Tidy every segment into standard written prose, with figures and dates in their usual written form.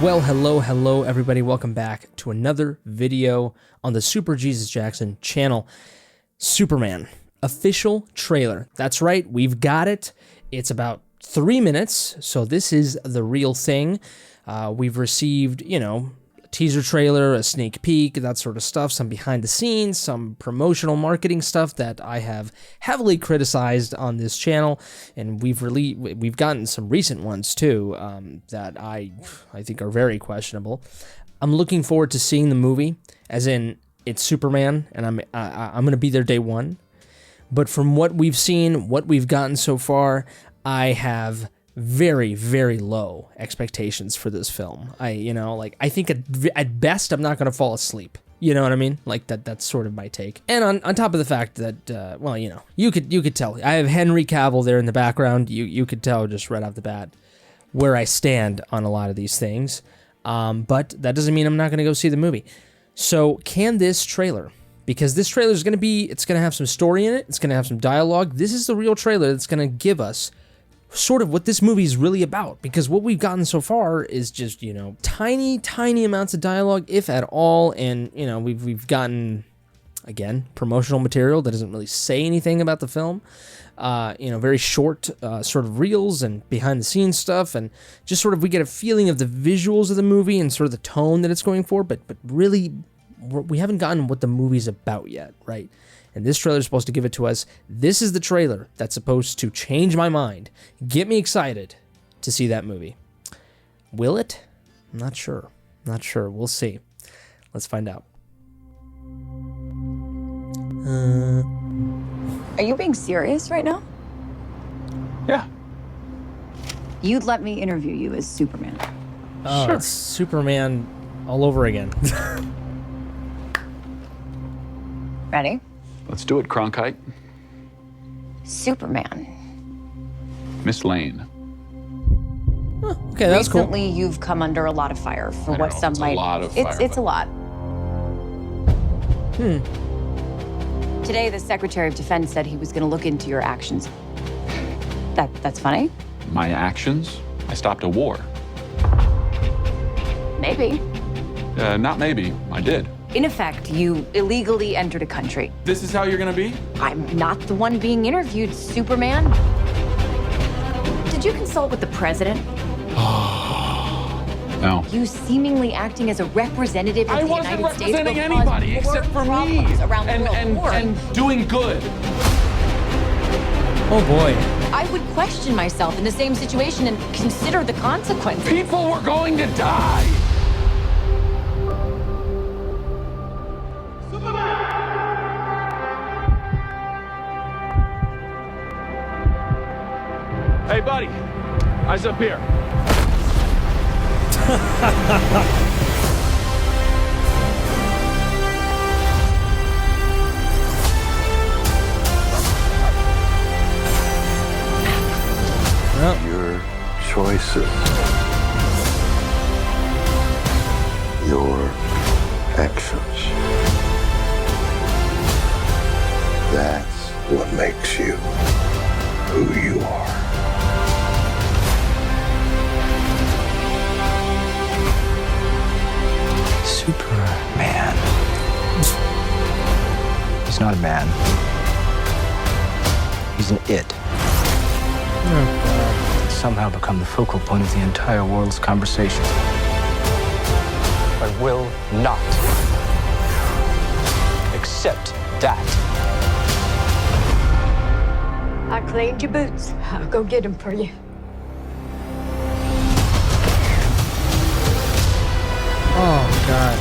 Well, hello, everybody. Welcome back to another video on the Super Jesus Jackson channel. Superman, official trailer. That's right, we've got it. It's about 3 minutes, so this is the real thing. We've received, a teaser trailer, a sneak peek, that sort of stuff, some behind the scenes, some promotional marketing stuff that I have heavily criticized on this channel, and we've gotten some recent ones too that I think are very questionable. I'm looking forward to seeing the movie, as in it's Superman, and I'm gonna be there day one. But from what we've seen, what we've gotten so far, I have very, very low expectations for this film. I think at best I'm not gonna fall asleep. You know what I mean? Like that's sort of my take. And on top of the fact that you could tell I have Henry Cavill there in the background. You could tell just right off the bat where I stand on a lot of these things. But that doesn't mean I'm not gonna go see the movie. So can this trailer? Because this trailer is it's gonna have some story in it. It's gonna have some dialogue. This is the real trailer that's gonna give us sort of what this movie is really about, because what we've gotten so far is just, tiny amounts of dialogue, if at all, and, we've gotten, again, promotional material that doesn't really say anything about the film, very short sort of reels and behind-the-scenes stuff, and just sort of we get a feeling of the visuals of the movie and sort of the tone that it's going for, but really, we haven't gotten what the movie's about yet, right? And this trailer is supposed to give it to us. This is the trailer that's supposed to change my mind, get me excited to see that movie. Will it? I'm not sure. We'll see. Let's find out. Are you being serious right now? Yeah. You'd let me interview you as Superman. Oh, sure. It's Superman all over again. Ready? Let's do it, Cronkite. Superman. Miss Lane. Oh, okay, that's cool. Recently, you've come under a lot of fire for what some might. It's a lot of fire. It's a lot. Today, the Secretary of Defense said he was going to look into your actions. That's funny? My actions? I stopped a war. Maybe. Not maybe. I did. In effect, you illegally entered a country. This is how you're gonna be? I'm not the one being interviewed, Superman. Did you consult with the president? No. You seemingly acting as a representative of the United States. I wasn't representing anybody except for me. Around the world. And doing good. Oh boy. I would question myself in the same situation and consider the consequences. People were going to die. Hey, buddy, eyes up here. Your choices, your actions, that's what makes you who you are. Superman. He's not a man. He's an it. He's somehow become the focal point of the entire world's conversation. I will not accept that. I cleaned your boots. I'll go get them for you. Oh, God.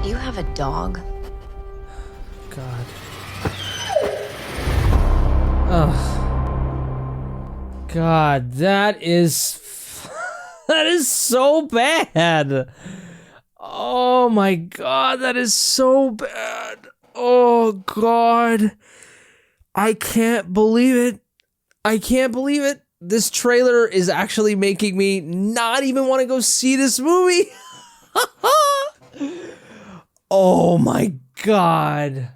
You have a dog? God. Oh. God, that is so bad. Oh my God, that is so bad. Oh God, I can't believe it. I can't believe it. This trailer is actually making me not even want to go see this movie. Oh my God.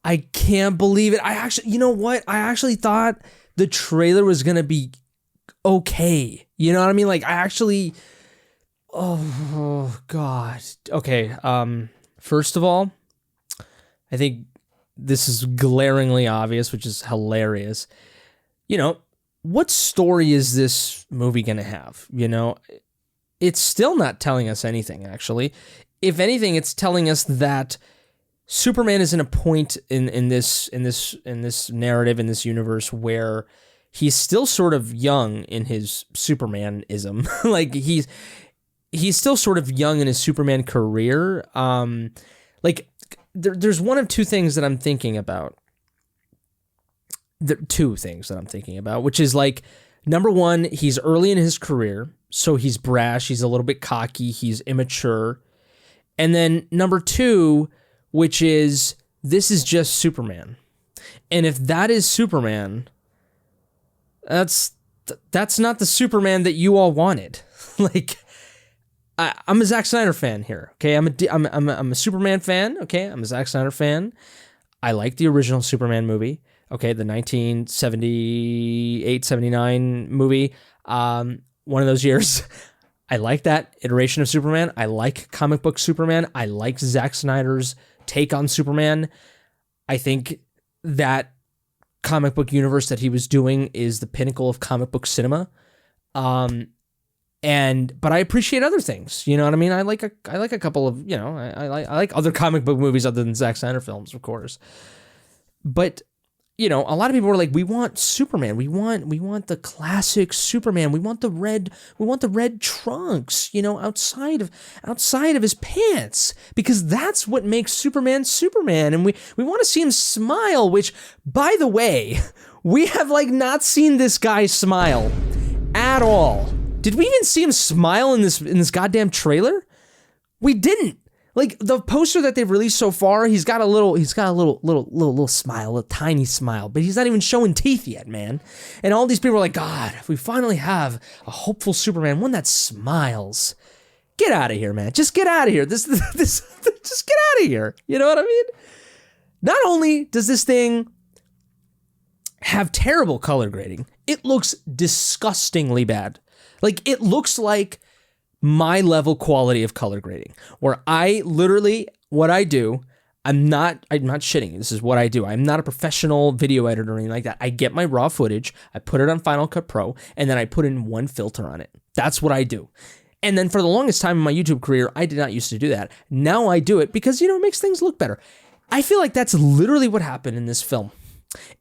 I can't believe it. You know what? I actually thought the trailer was going to be okay. You know what I mean? Like, oh God. Okay. First of all, I think this is glaringly obvious, which is hilarious. You know, what story is this movie going to have? You know, it's still not telling us anything, actually. If anything, it's telling us that Superman is in a point in this narrative, in this universe, where he's still sort of young in his Supermanism. Like, he's still sort of young in his Superman career. There's one of two things that I'm thinking about. Two things that I'm thinking about, which is like, number one, he's early in his career, so he's brash, he's a little bit cocky, he's immature. And then number two, which is, this is just Superman. And if that is Superman, that's not the Superman that you all wanted. Like, I'm a Zack Snyder fan here. Okay, I'm a Superman fan. Okay, I'm a Zack Snyder fan. I like the original Superman movie. Okay, the 1978, 79 movie. One of those years. I like that iteration of Superman. I like comic book Superman. I like Zack Snyder's take on Superman. I think that comic book universe that he was doing is the pinnacle of comic book cinema. But I appreciate other things. You know what I mean? I like a couple of, you know, I like other comic book movies other than Zack Snyder films, of course. But, you know, a lot of people were like, we want Superman. We want the classic Superman. We want the red trunks, you know, outside of his pants, because that's what makes Superman Superman. And we want to see him smile, which, by the way, we have like not seen this guy smile at all. Did we even see him smile in this goddamn trailer? We didn't. Like, the poster that they've released so far, he's got a little smile, a tiny smile, but he's not even showing teeth yet, man. And all these people are like, God, if we finally have a hopeful Superman, one that smiles. Get out of here, man. Just get out of here. Just get out of here. You know what I mean? Not only does this thing have terrible color grading, it looks disgustingly bad. Like, it looks like my level quality of color grading, where I literally, what I do, I'm not shitting you. This is what I do. I'm not a professional video editor or anything like that. I get my raw footage, I put it on Final Cut Pro, and then I put in one filter on it. That's what I do. And then for the longest time in my YouTube career, I did not used to do that. Now I do it because, you know, it makes things look better. I feel like that's literally what happened in this film.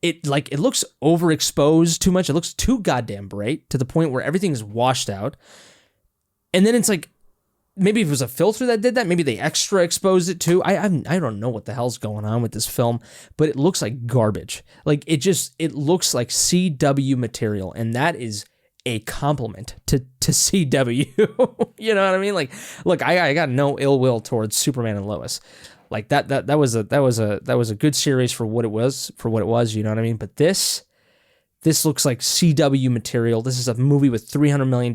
It looks overexposed too much. It looks too goddamn bright to the point where everything is washed out. And then it's like, maybe if it was a filter that did that, maybe they extra exposed it too. I don't know what the hell's going on with this film, but it looks like garbage. Like, it looks like CW material, and that is a compliment to CW. You know what I mean? Like, look, I got no ill will towards Superman and Lois. Like, that was a good series for what it was, you know what I mean? But this looks like CW material. This is a movie with $300 million,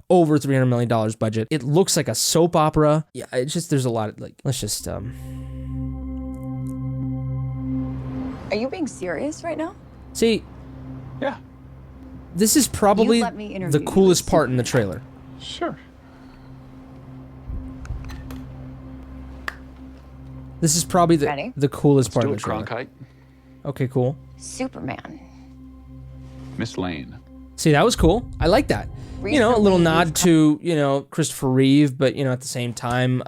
over $300 million budget. It looks like a soap opera. Yeah, it's just, there's a lot of, like, let's just, Are you being serious right now? See, Yeah, this is probably You let me interview the you coolest with part in the trailer. sure. This is probably Ready? the coolest Let's part do of it, the trailer. Cronkite. Okay, cool. Superman. Miss Lane. See, that was cool. I like that. You know, a little nod to, you know, Christopher Reeve, but, you know, at the same time,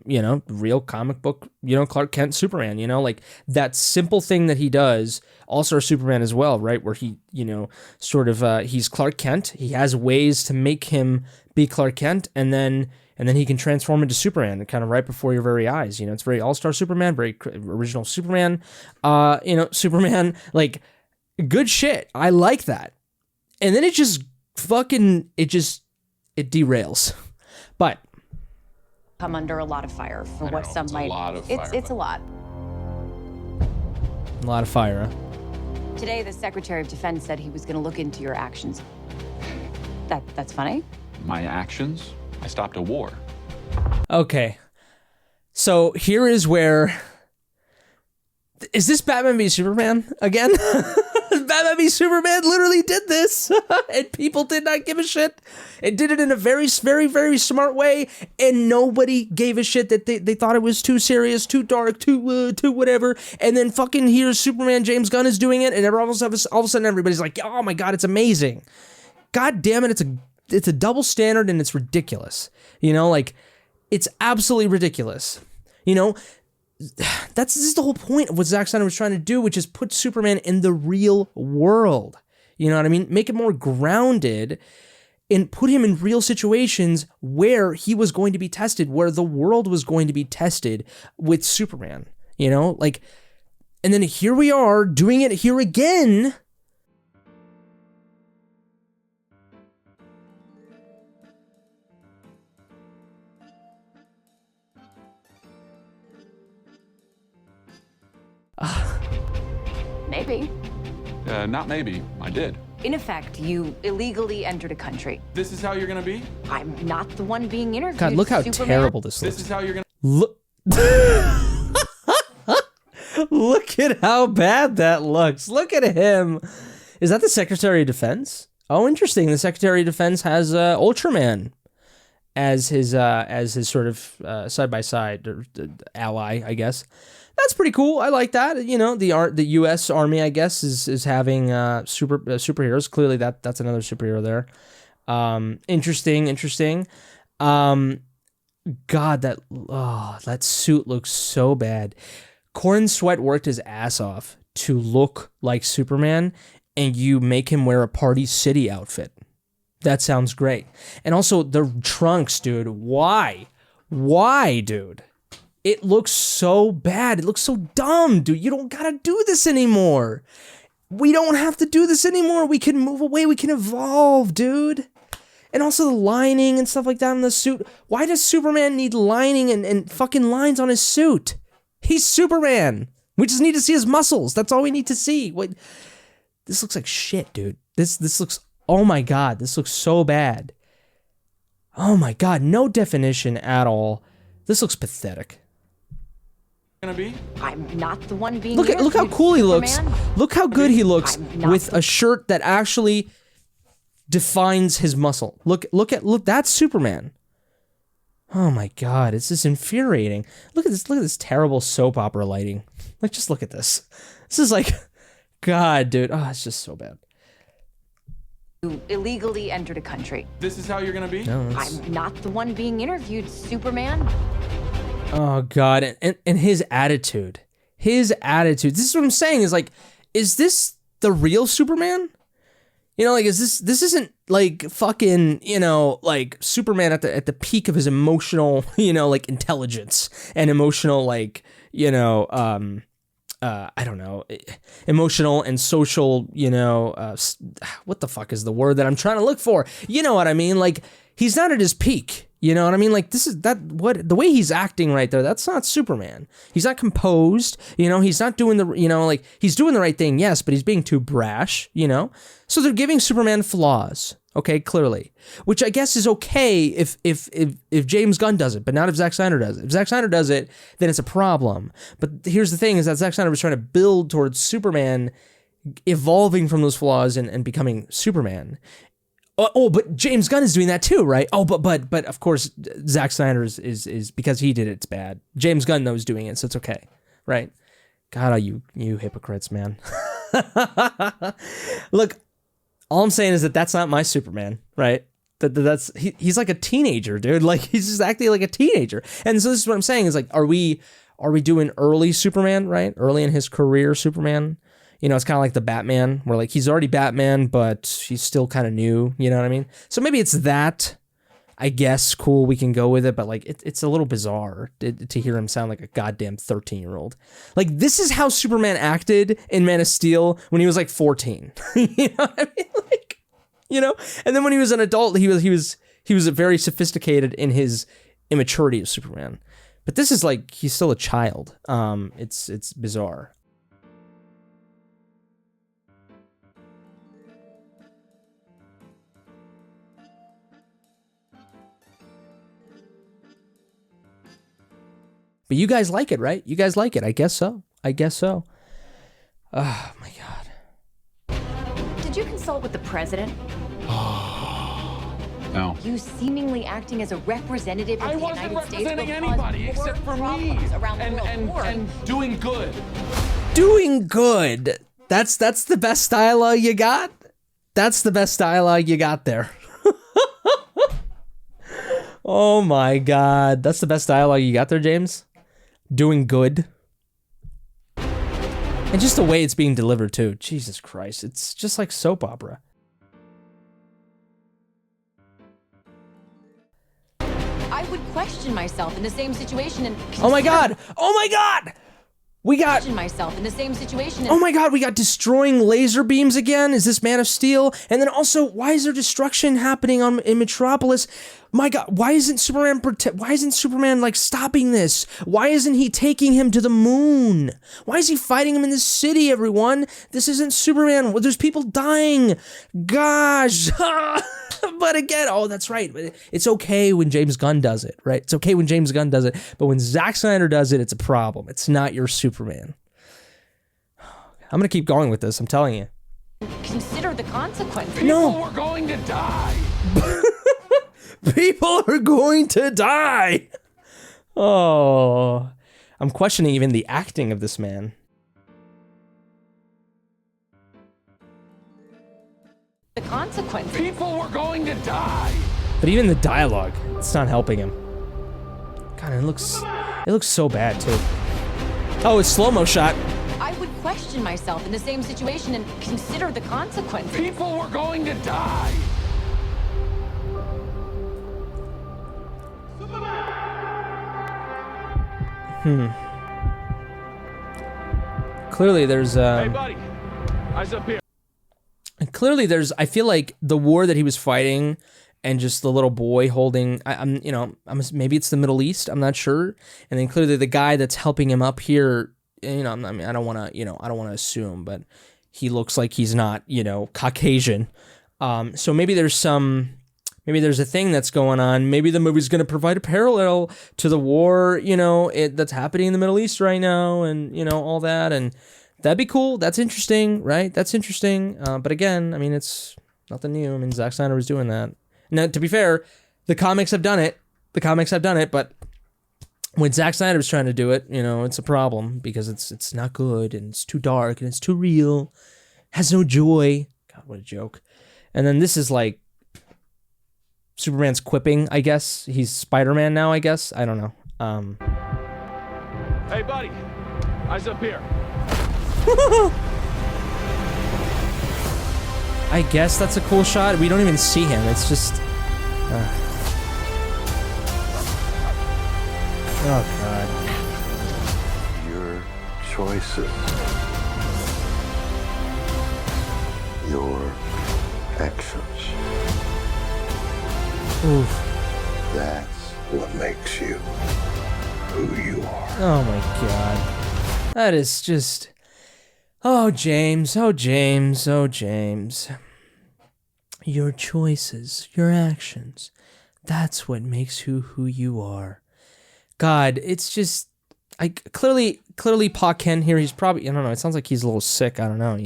you know, real comic book, you know, Clark Kent Superman, you know, like that simple thing that he does, also Superman as well, right? Where he, you know, sort of, he's Clark Kent. He has ways to make him be Clark Kent, and then he can transform into Superman kind of right before your very eyes. You know, it's very all-star Superman, very original Superman, you know, Superman, like, good shit. I like that. And then it just fucking, it derails. But Come under a lot of fire for I what know, some it's a might. lot of It's fire, a lot. a lot of fire, huh? Today, the Secretary of Defense said he was going to look into your actions. That's funny. My actions? I stopped a war. Okay. So here is where... Is this Batman v Superman again? Batman v Superman literally did this, and people did not give a shit. It did it in a very, very, very smart way, and nobody gave a shit that they thought it was too serious, too dark, too whatever. And then fucking here's Superman, James Gunn is doing it, and all of a sudden everybody's like, oh my god, it's amazing. God damn it, it's a double standard, and it's ridiculous. You know, like, it's absolutely ridiculous. You know, this is the whole point of what Zack Snyder was trying to do, which is put Superman in the real world. You know what I mean? Make it more grounded and put him in real situations where he was going to be tested, where the world was going to be tested with Superman. You know, like, and then here we are doing it here again. Maybe. Not maybe. I did. In effect, you illegally entered a country. This is how you're gonna be? I'm not the one being interviewed. God, look how Superman. terrible this looks. This is how you're gonna... Look. Look at how bad that looks. Look at him. Is that the Secretary of Defense? Oh, interesting. The Secretary of Defense has Ultraman as his sort of side-by-side ally, I guess. That's pretty cool. I like that. You know, the U.S. Army, I guess, is having superheroes. Clearly, that's another superhero there. Interesting. God, that suit looks so bad. Corrin Sweat worked his ass off to look like Superman, and you make him wear a Party City outfit. That sounds great. And also the trunks, dude. Why, dude? It looks so bad. It looks so dumb, dude. You don't gotta do this anymore. We don't have to do this anymore. We can move away. We can evolve, dude. And also the lining and stuff like that in the suit. Why does Superman need lining and fucking lines on his suit? He's Superman. We just need to see his muscles. That's all we need to see. What? This looks like shit, dude. This looks, oh my god, this looks so bad. Oh my god, no definition at all. This looks pathetic. Gonna be? I'm not the one being Look how cool he looks. Superman. Look how good he looks I'm not with a shirt that actually defines his muscle. Look, that's Superman. Oh my god, it's just infuriating. Look at this terrible soap opera lighting. Like, just look at this. This is like, god, dude. Oh, it's just so bad. You illegally entered a country. This is how you're gonna be? No, I'm not the one being interviewed, Superman. oh god, and his attitude. His attitude. This is what I'm saying, is like, is this the real Superman? You know, like, this isn't like fucking, you know, like Superman at the peak of his emotional, you know, like intelligence and emotional, like, you know, I don't know, emotional and social, you know, what the fuck is the word that I'm trying to look for? You know what I mean? Like, he's not at his peak. You know what I mean? Like, the way he's acting right there, that's not Superman. He's not composed, you know, he's not doing like, he's doing the right thing, yes, but he's being too brash, you know? So they're giving Superman flaws, okay, clearly. Which I guess is okay if James Gunn does it, but not if Zack Snyder does it. If Zack Snyder does it, then it's a problem. But here's the thing, is that Zack Snyder was trying to build towards Superman evolving from those flaws and becoming Superman. Oh, but James Gunn is doing that too, right? Oh, but of course, Zack Snyder is because he did it, it's bad. James Gunn knows doing it, so it's okay, right? God, you hypocrites, man. Look, all I'm saying is that's not my Superman, right? He's like a teenager, dude. Like, he's just acting like a teenager. And so this is what I'm saying, is like, are we doing early Superman, right? Early in his career Superman? You know, it's kind of like the Batman, where like he's already Batman, but he's still kind of new. You know what I mean? So maybe it's that. I guess cool, we can go with it, but like it's a little bizarre to hear him sound like a goddamn 13-year-old. Like, this is how Superman acted in Man of Steel when he was like 14. You know what I mean? Like, you know, and then when he was an adult, he was very sophisticated in his immaturity of Superman. But this is like, he's still a child. It's bizarre. But you guys like it, right? You guys like it. I guess so. I guess so. Oh, my God. Did you consult with the president? No. You seemingly acting as a representative of I the wasn't United States representing will cause anybody more except for me. problems around the world. And doing good. Doing good. That's the best dialogue you got? That's the best dialogue you got there. Oh my God. That's the best dialogue you got there, James? Doing good. And just the way it's being delivered too. Jesus Christ. It's just like soap opera. I would question myself in the same situation and Oh my God. Oh my God. We got... question myself in the same situation and Oh my God, we got destroying laser beams again. Is this Man of Steel? And then also, why is there destruction happening in Metropolis? My God, why isn't Superman like stopping this? Why isn't he taking him to the moon? Why is he fighting him in the city, everyone? This isn't Superman. There's people dying. Gosh. But again, oh, that's right. It's okay when James Gunn does it, right? It's okay when James Gunn does it. But when Zack Snyder does it, it's a problem. It's not your Superman. I'm going to keep going with this. I'm telling you. consider the consequences. People were going to die. People are going to die. Oh, I'm questioning even the acting of this man. The consequences. People were going to die. But even the dialogue, it's not helping him. God, it looks so bad too. Oh, it's slow-mo shot. I would question myself in the same situation and consider the consequences. People were going to die. Clearly there's Hey, buddy. Eyes up here. clearly there's, I feel like the war that he was fighting and just the little boy holding, maybe it's the Middle East, I'm not sure. And then clearly the guy that's helping him up here, I mean, I don't want to assume, but he looks like he's not, Caucasian. So maybe there's a thing that's going on. Maybe the movie's going to provide a parallel to the war, that's happening in the Middle East right now, and, all that. And that'd be cool. That's interesting, right? That's interesting. But again, I mean, it's nothing new. I mean, Zack Snyder was doing that. Now, to be fair, the comics have done it. But when Zack Snyder was trying to do it, it's a problem because it's not good and it's too dark and it's too real. Has no joy. God, what a joke. And then this is like Superman's quipping, I guess. He's Spider-Man now, I guess. I don't know. Hey, buddy. Eyes up here. I guess that's a cool shot. We don't even see him. It's just... Oh, God. Your choices. Your actions. Oof. That's what makes you who you are. Oh, my God. That is just... Oh, James. Oh, James. Oh, James. Your choices, your actions. That's what makes who you are. God, it's just... Clearly Pa Ken here, he's probably... I don't know, it sounds like he's a little sick. I don't know, I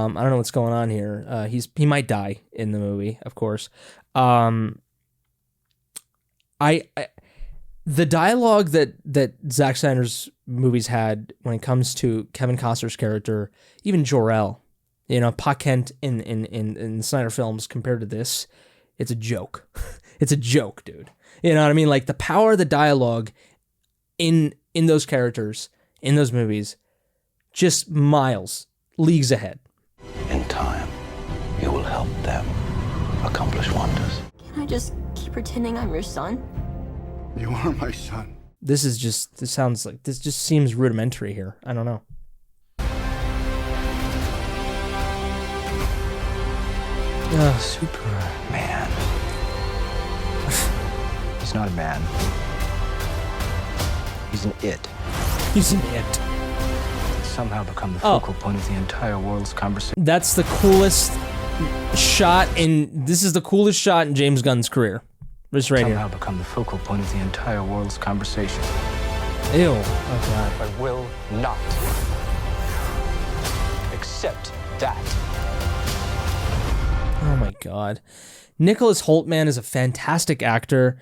don't know what's going on here. He might die in the movie, of course. The dialogue that Zack Snyder's movies had when it comes to Kevin Costner's character, even Jor-El, Pa Kent in the Snyder films compared to this, it's a joke. It's a joke, dude. You know what I mean? Like the power of the dialogue in those characters, in those movies, just leagues ahead. In time, you will help them accomplish wonders. Can I just keep pretending I'm your son? You are my son. This just seems rudimentary here. I don't know. Superman. He's not a man. He's an it. He's an it. He's somehow become the focal point of the entire world's conversation. That's the coolest shot this is the coolest shot in James Gunn's career. This right Somehow here. become the focal point of the entire world's conversation. Ew. Oh god. I will not accept that. Oh my god. Nicholas Hoult, man, is a fantastic actor.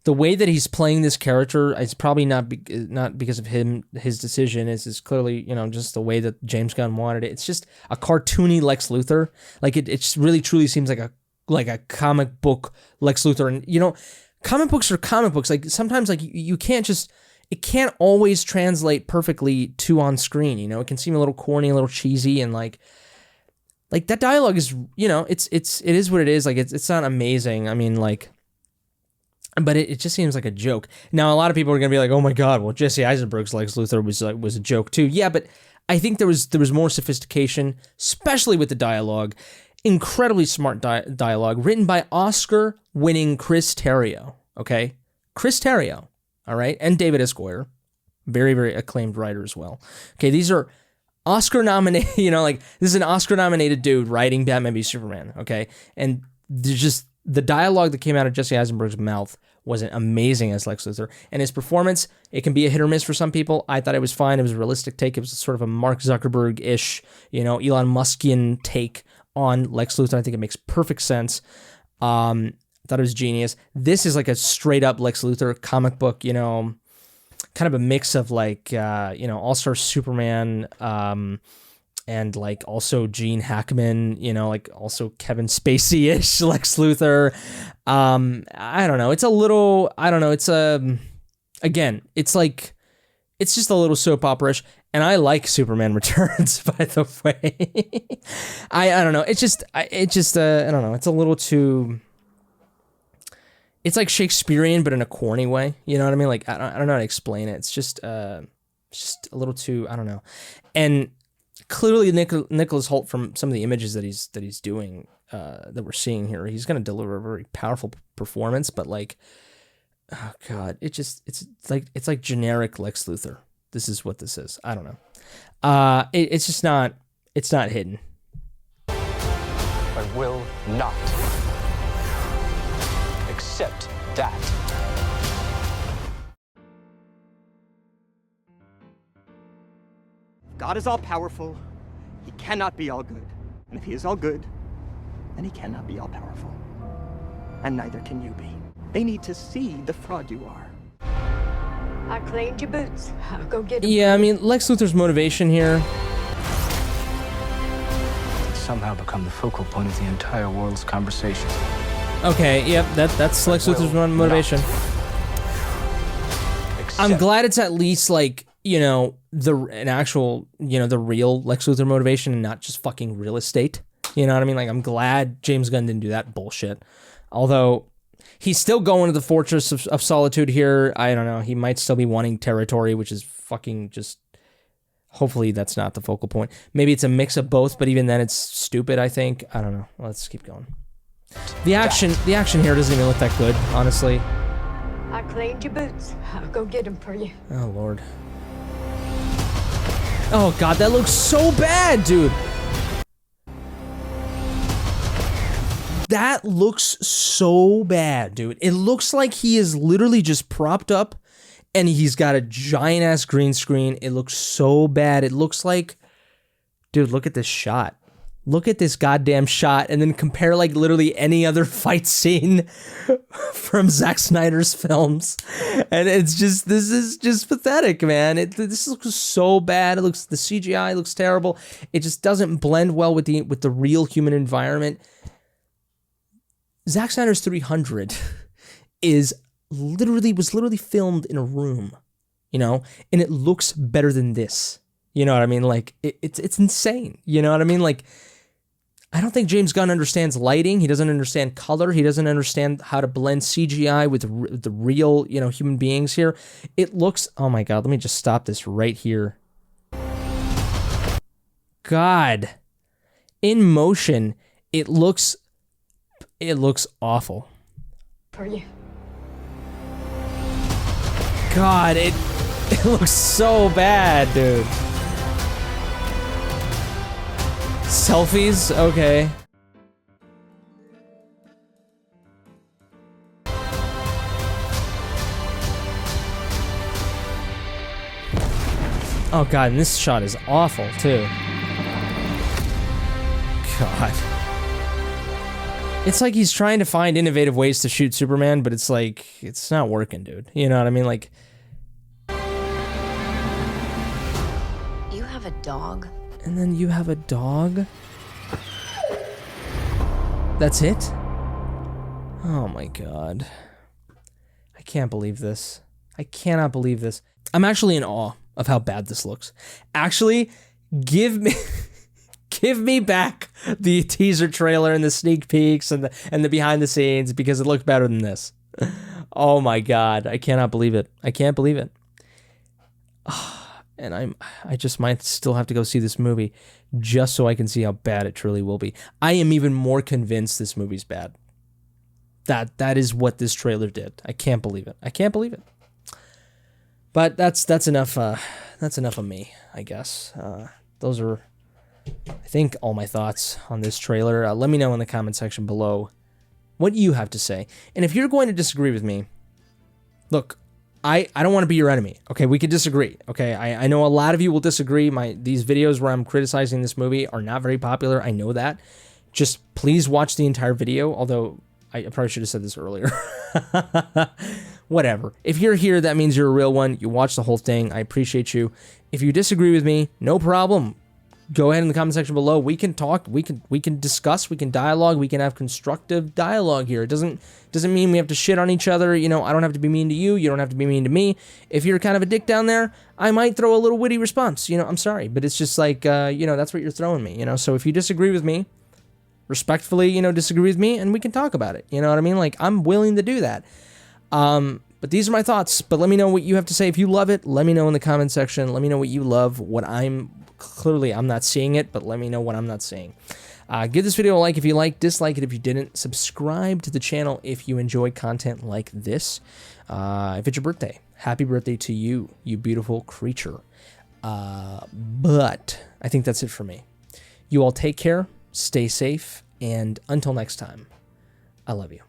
The way that he's playing this character is probably not because of his decision. It's clearly, you know, just the way that James Gunn wanted it. It's just a cartoony Lex Luthor. Like it just really truly seems like a comic book Lex Luthor. And you know, comic books are comic books. Like sometimes like you can't just, it can't always translate perfectly to on screen. You know, it can seem a little corny, a little cheesy, and like that dialogue is, you know, it is what it is. Like it's not amazing. I mean, like, but it just seems like a joke. Now, a lot of people are gonna be like, "Oh my god, well, Jesse Eisenberg's Lex Luthor was a joke too." Yeah, but I think there was more sophistication, especially with the dialogue. Incredibly smart dialogue, written by Oscar-winning Chris Terrio. Okay, Chris Terrio. All right, and David S. Goyer, very very acclaimed writer as well. Okay, these are Oscar nominated. You know, like this is an Oscar nominated dude writing Batman v Superman. Okay, and there's just the dialogue that came out of Jesse Eisenberg's mouth wasn't amazing as Lex Luthor, and his performance, it can be a hit or miss for some people. I thought it was fine. It was a realistic take. It was sort of a Mark Zuckerberg-ish, you know, Elon Muskian take on Lex Luthor. I think it makes perfect sense. Thought it was genius. This is like a straight up Lex Luthor comic book, you know, kind of a mix of like, you know, All-Star Superman, and like also Gene Hackman, you know, like also Kevin Spacey-ish Lex Luthor. I don't know. It's a little, I don't know. It's again, it's like, it's just a little soap opera-ish. And I like Superman Returns, by the way. I don't know. It's just, I don't know. It's a little too, it's like Shakespearean, but in a corny way. You know what I mean? Like, I don't know how to explain it. It's just a little too, I don't know. And clearly Nicholas Hoult, from some of the images that he's doing, that we're seeing here, he's going to deliver a very powerful performance, but like, oh God, it's like generic Lex Luthor. This is what this is. I don't know. It's just not, it's not hidden. I will not accept that. God is all powerful. He cannot be all good. And if he is all good, then he cannot be all powerful. And neither can you be. They need to see the fraud you are. I cleaned your boots. I'll go get them. Yeah, I mean, Lex Luthor's motivation here. It's somehow become the focal point of the entire world's conversation. Okay, yep, that's Lex Luthor's motivation. I'm glad it's at least like, you know, an actual, you know, the real Lex Luthor motivation and not just fucking real estate. You know what I mean? Like, I'm glad James Gunn didn't do that bullshit. Although, he's still going to the Fortress of Solitude here. I don't know. He might still be wanting territory, which is fucking just... Hopefully that's not the focal point. Maybe it's a mix of both, but even then it's stupid, I think. I don't know. Let's keep going. The action here doesn't even look that good, honestly. I cleaned your boots. I'll go get them for you. Oh, Lord. Oh, God, that looks so bad, dude. That looks so bad, dude. It looks like he is literally just propped up and he's got a giant ass green screen. It looks so bad. It looks like, dude, look at this shot. Look at this goddamn shot and then compare like literally any other fight scene from Zack Snyder's films. And it's just, this is just pathetic, man. This looks so bad. The CGI looks terrible. It just doesn't blend well with the real human environment. Zack Snyder's 300 was literally filmed in a room, you know, and it looks better than this. You know what I mean? Like it's insane. You know what I mean? Like, I don't think James Gunn understands lighting. He doesn't understand color. He doesn't understand how to blend CGI with the real, you know, human beings here. It looks, oh my God, let me just stop this right here. God, in motion, it looks awful. For you. God, it looks so bad, dude. Selfies? Okay. Oh god, and this shot is awful too. God. It's like he's trying to find innovative ways to shoot Superman, but it's like, it's not working, dude. You know what I mean? Like... You have a dog? And then you have a dog? That's it? Oh my god. I can't believe this. I cannot believe this. I'm actually in awe of how bad this looks. Actually, give me back the teaser trailer and the sneak peeks and the behind the scenes, because it looked better than this. Oh my god, I cannot believe it. I can't believe it. And I just might still have to go see this movie just so I can see how bad it truly will be. I am even more convinced this movie's bad. That is what this trailer did. I can't believe it. I can't believe it. But that's enough. That's enough of me, I guess. Those are, I think, all my thoughts on this trailer. Let me know in the comment section below what you have to say. And if you're going to disagree with me, look, I don't want to be your enemy. Okay, we could disagree. Okay, I know a lot of you will disagree. These videos where I'm criticizing this movie are not very popular. I know that. Just please watch the entire video. Although I probably should have said this earlier. Whatever. If you're here, that means you're a real one. You watch the whole thing. I appreciate you. If you disagree with me, no problem. Go ahead in the comment section below. We can talk. We can discuss. We can dialogue. We can have constructive dialogue here. It doesn't mean we have to shit on each other. You know, I don't have to be mean to you. You don't have to be mean to me. If you're kind of a dick down there, I might throw a little witty response. You know, I'm sorry, but it's just like, you know, that's what you're throwing me. You know, so if you disagree with me, respectfully, you know, disagree with me, and we can talk about it. You know what I mean? Like, I'm willing to do that. But these are my thoughts. But let me know what you have to say. If you love it, let me know in the comment section. Let me know what you love. What I'm not seeing it, but let me know what I'm not seeing. Give this video a like if you like, dislike it if you didn't. Subscribe to the channel if you enjoy content like this. If it's your birthday, happy birthday to you, you beautiful creature. But I think that's it for me. You all take care, stay safe, and until next time, I love you.